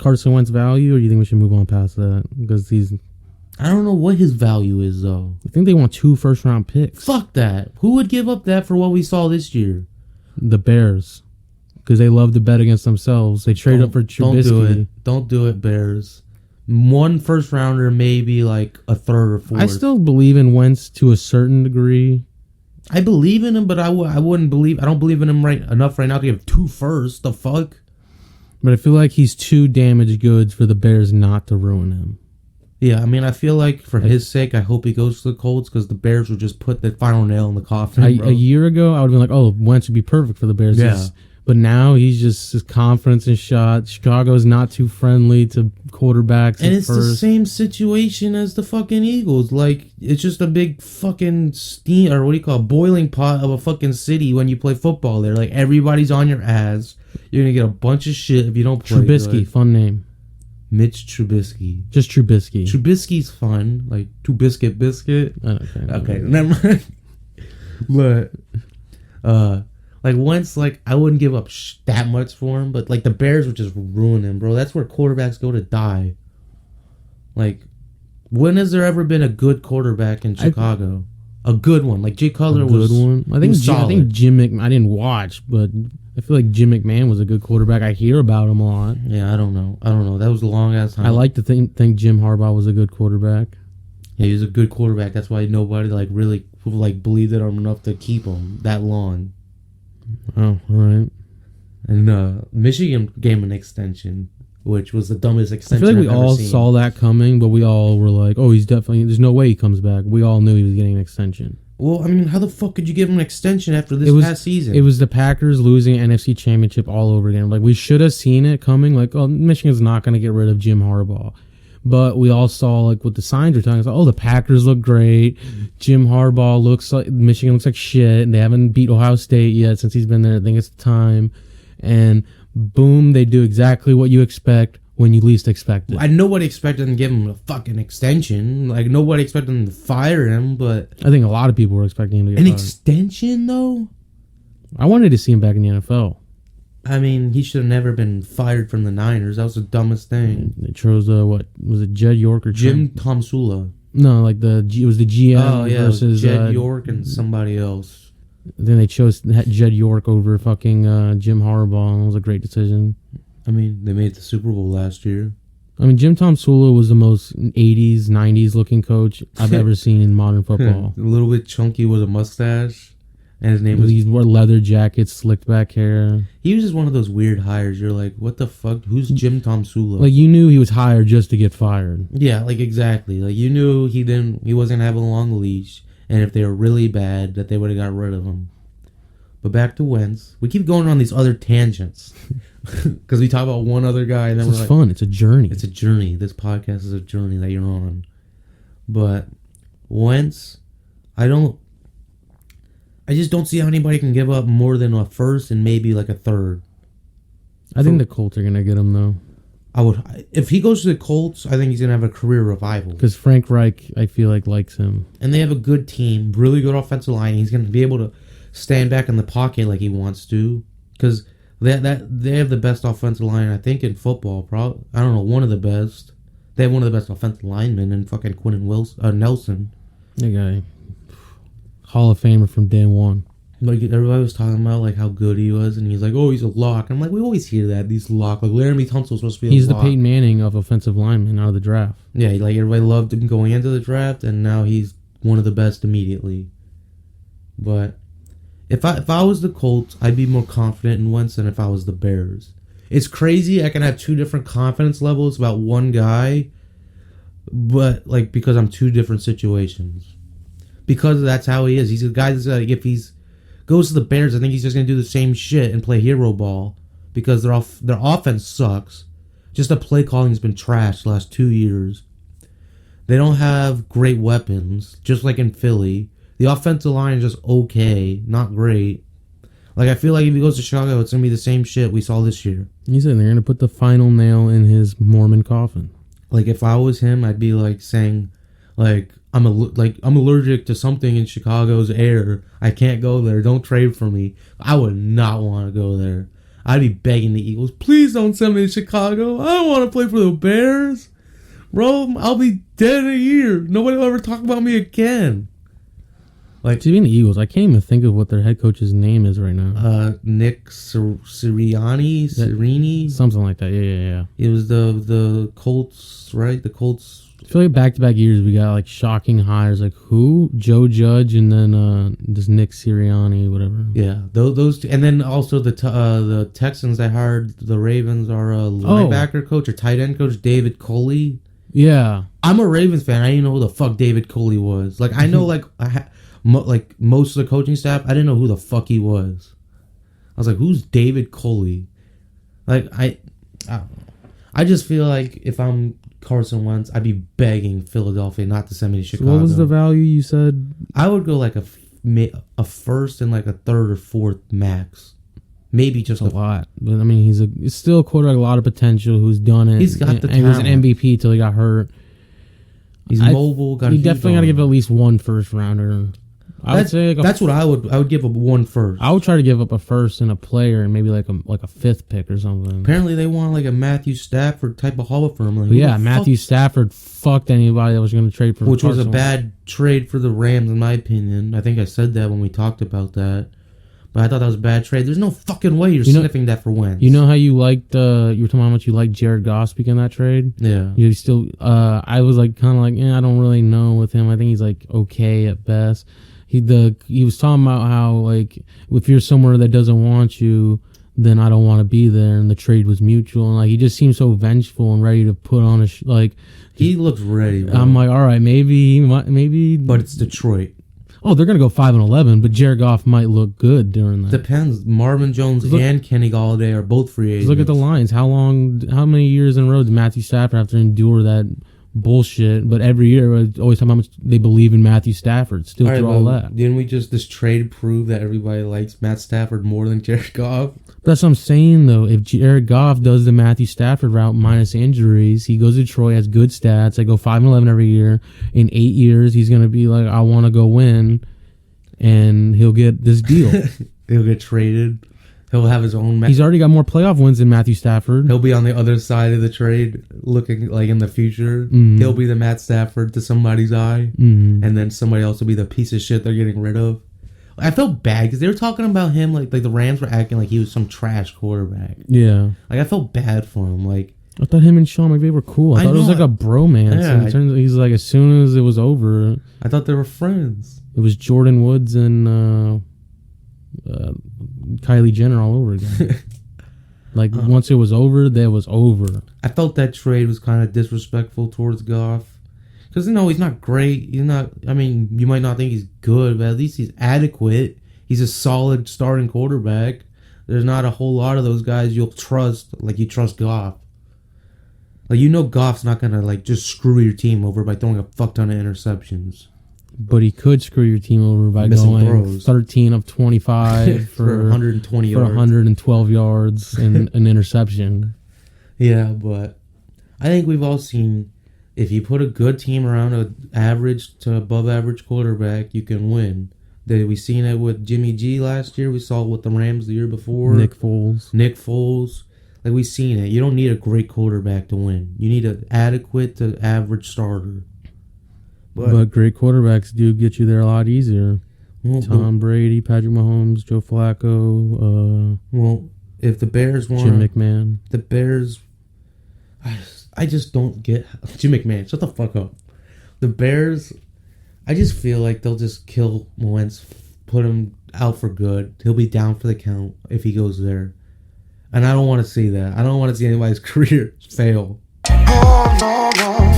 Carson Wentz value, or do you think we should move on past that? Because I don't know what his value is, though. I think they want 2 first-round picks. Fuck that. Who would give up that for what we saw this year? The Bears. Because they love to bet against themselves. They trade up for Trubisky. Don't do it, Bears. 1 first rounder, maybe like a 3rd or 4th. I still believe in Wentz to a certain degree. I believe in him, but I don't believe in him enough right now to give 2 firsts. The fuck? But I feel like he's too damaged goods for the Bears not to ruin him. Yeah, I mean, I feel like for his sake, I hope he goes to the Colts because the Bears will just put the final nail in the coffin. A year ago, I would have been like, oh, Wentz would be perfect for the Bears. Yeah. But now he's just his confidence is shot. Chicago's not too friendly to quarterbacks. And it's the same situation as the fucking Eagles. Like, it's just a big fucking steam, or what do you call it, boiling pot of a fucking city when you play football there. Like, everybody's on your ass. You're going to get a bunch of shit if you don't play Trubisky, good. fun name. Mitch Trubisky. Just Trubisky. Trubisky's fun. Like, Two-Biscuit Biscuit. Okay, never mind. But, like, Wentz, like, I wouldn't give up that much for him, but, like, the Bears would just ruin him, bro. That's where quarterbacks go to die. Like, when has there ever been a good quarterback in Chicago? A good one. Like, Jay Cutler was a good one. I think Jim McMahon, I didn't watch, but I feel like Jim McMahon was a good quarterback. I hear about him a lot. Yeah, I don't know. That was a long-ass time. I like to think Jim Harbaugh was a good quarterback. Yeah, he was a good quarterback. That's why nobody, like, really, like, believed in him enough to keep him that long. Oh, all right. And Michigan gave him an extension, which was the dumbest extension I feel like I've we all seen. saw that coming, but we all were like, oh, he's definitely... There's no way he comes back. We all knew he was getting an extension. Well, I mean, how the fuck could you give him an extension after this past season? It was the Packers losing NFC Championship all over again. Like, we should have seen it coming. Like, oh, Michigan's not going to get rid of Jim Harbaugh. But we all saw, like, what the signs were telling us. Oh, the Packers look great. Jim Harbaugh looks like... Michigan looks like shit. And they haven't beat Ohio State yet since he's been there. I think it's time. And boom, they do exactly what you expect when you least expect it. Nobody expected them to give him a fucking extension. Like, nobody expected them to fire him, but... I think a lot of people were expecting him to get fired. An extension, though? I wanted to see him back in the NFL. I mean, he should have never been fired from the Niners. That was the dumbest thing. They chose, what? Was it Jed York or Jim Tomsula? No, like it was the GM versus... Jed York and somebody else. Then they chose Jed York over fucking Jim Harbaugh, and it was a great decision. I mean, they made the Super Bowl last year. I mean, Jim Tomsula was the most 80s, 90s looking coach I've ever seen in modern football. A little bit chunky with a mustache. And his name was... He wore leather jackets, slicked back hair. He was just one of those weird hires. You're like, what the fuck? Who's Jim Tomsula? Like, you knew he was hired just to get fired. Yeah, like, exactly. Like, you knew he wasn't having a long leash. And if they were really bad, that they would have got rid of him. But back to Wentz. We keep going on these other tangents. Because we talk about one other guy. And then it's fun. It's a journey. It's a journey. This podcast is a journey that you're on. But Wentz, I just don't see how anybody can give up more than a first and maybe like a third. I think the Colts are going to get him, though. If he goes to the Colts, I think he's going to have a career revival. Because Frank Reich, I feel like, likes him. And they have a good team, really good offensive line. He's going to be able to stand back in the pocket like he wants to. Because they have the best offensive line, I think, in football. Probably, I don't know, one of the best. They have one of the best offensive linemen in fucking Quentin Nelson. That guy. Hall of Famer from day one. Like, everybody was talking about, like, how good he was, and he's like, oh, he's a lock. I'm like, we always hear that, these lock. Like, Laramie Tunsil's supposed to be a lock. He's the Peyton Manning of offensive linemen out of the draft. Yeah, like, everybody loved him going into the draft, and now he's one of the best immediately. But if I was the Colts, I'd be more confident in Wentz than if I was the Bears. It's crazy I can have two different confidence levels about one guy, but, like, because I'm two different situations. Because that's how he is. He's a guy that's like, if he's goes to the Bears, I think he's just gonna do the same shit and play hero ball because their offense sucks. Just the play calling has been trashed the last 2 years. They don't have great weapons, just like in Philly. The offensive line is just okay, not great. Like, I feel like if he goes to Chicago, it's gonna be the same shit we saw this year. He said they're gonna put the final nail in his Mormon coffin. Like, if I was him, I'd be like saying, like, I'm allergic to something in Chicago's air. I can't go there. Don't trade for me. I would not want to go there. I'd be begging the Eagles, please don't send me to Chicago. I don't want to play for the Bears. Bro, I'll be dead in a year. Nobody will ever talk about me again. Like, to be in the Eagles, I can't even think of what their head coach's name is right now. Nick Sirianni? Something like that. Yeah. It was the Colts, right? The Colts. I feel like back-to-back years we got like shocking hires. Like who? Joe Judge and then this Nick Sirianni, whatever. Yeah, those two. And then also the Texans that hired the Ravens are linebacker coach or tight end coach David Culley. Yeah, I'm a Ravens fan. I didn't know who the fuck David Culley was. Like I know like like most of the coaching staff. I didn't know who the fuck he was. I was like, who's David Culley? Like I don't know. I just feel like if I'm Carson Wentz, I'd be begging Philadelphia not to send me to Chicago. So what was the value you said? I would go like a first and like a third or fourth max. Maybe just a lot. But I mean, he's still a quarterback, a lot of potential, who's done it. He's got the talent. He was an MVP till he got hurt. He's mobile. He definitely got to give at least one first rounder. I would say that's what I would give up one first. I would try to give up a first and a player and maybe like a fifth pick or something. Apparently they want like a Matthew Stafford type of haul for him. Like, yeah, Matthew Stafford fucked anybody that was going to trade for him. Which was a bad trade for the Rams in my opinion. I think I said that when we talked about that. But I thought that was a bad trade. There's no fucking way you're sniffing that for Wentz. You know how you liked you were talking about how much you liked Jared Goff speaking that trade? Yeah. You still I was like kind of like, I don't really know with him. I think he's like okay at best. He was talking about how like if you're somewhere that doesn't want you, then I don't want to be there, and the trade was mutual, and like he just seems so vengeful and ready to put on a he looks ready. Bro. I'm like, all right, maybe, but it's Detroit. Oh, they're gonna go 5-11, but Jared Goff might look good during that. Depends. Marvin Jones and Kenny Galladay are both free agents. Look at the Lions. How many years in a row did Matthew Stafford have to endure that bullshit? But every year, always talking about how much they believe in Matthew Stafford. Still through all that. Didn't we this trade prove that everybody likes Matt Stafford more than Jared Goff? That's what I'm saying, though. If Jared Goff does the Matthew Stafford route minus injuries, he goes to Detroit, has good stats. They go 5-11 every year. In 8 years, he's going to be like, I want to go win, and he'll get this deal. He'll get traded. He'll have his own... He's already got more playoff wins than Matthew Stafford. He'll be on the other side of the trade, looking like in the future. Mm-hmm. He'll be the Matt Stafford to somebody's eye, and then somebody else will be the piece of shit they're getting rid of. I felt bad because they were talking about him like the Rams were acting like he was some trash quarterback. Yeah. Like I felt bad for him. Like I thought him and Sean McVay were cool. I thought it was like a bromance. Yeah, and it turns out he's like as soon as it was over, I thought they were friends. It was Jordan Woods and Kylie Jenner all over again. Like once it was over, that was over. I felt that trade was kind of disrespectful towards Goff. Because, he's not great. He's not... I mean, you might not think he's good, but at least he's adequate. He's a solid starting quarterback. There's not a whole lot of those guys you'll trust like you trust Goff. Like, Goff's not going to, just screw your team over by throwing a fuck ton of interceptions. But he could screw your team over by going throws. 13 of 25 for 120 yards. For 112 yards and an interception. Yeah, but I think we've all seen... If you put a good team around an average to above average quarterback, you can win. We seen it with Jimmy G last year. We saw it with the Rams the year before. Nick Foles. Like, we seen it. You don't need a great quarterback to win. You need an adequate to average starter. But great quarterbacks do get you there a lot easier. Tom Brady, Patrick Mahomes, Joe Flacco. If the Bears want... Jim McMahon. The Bears... I just don't get... Jim McMahon, shut the fuck up. The Bears, I just feel like they'll just kill Wentz, put him out for good. He'll be down for the count if he goes there. And I don't want to see that. I don't want to see anybody's career fail. Oh, no, no.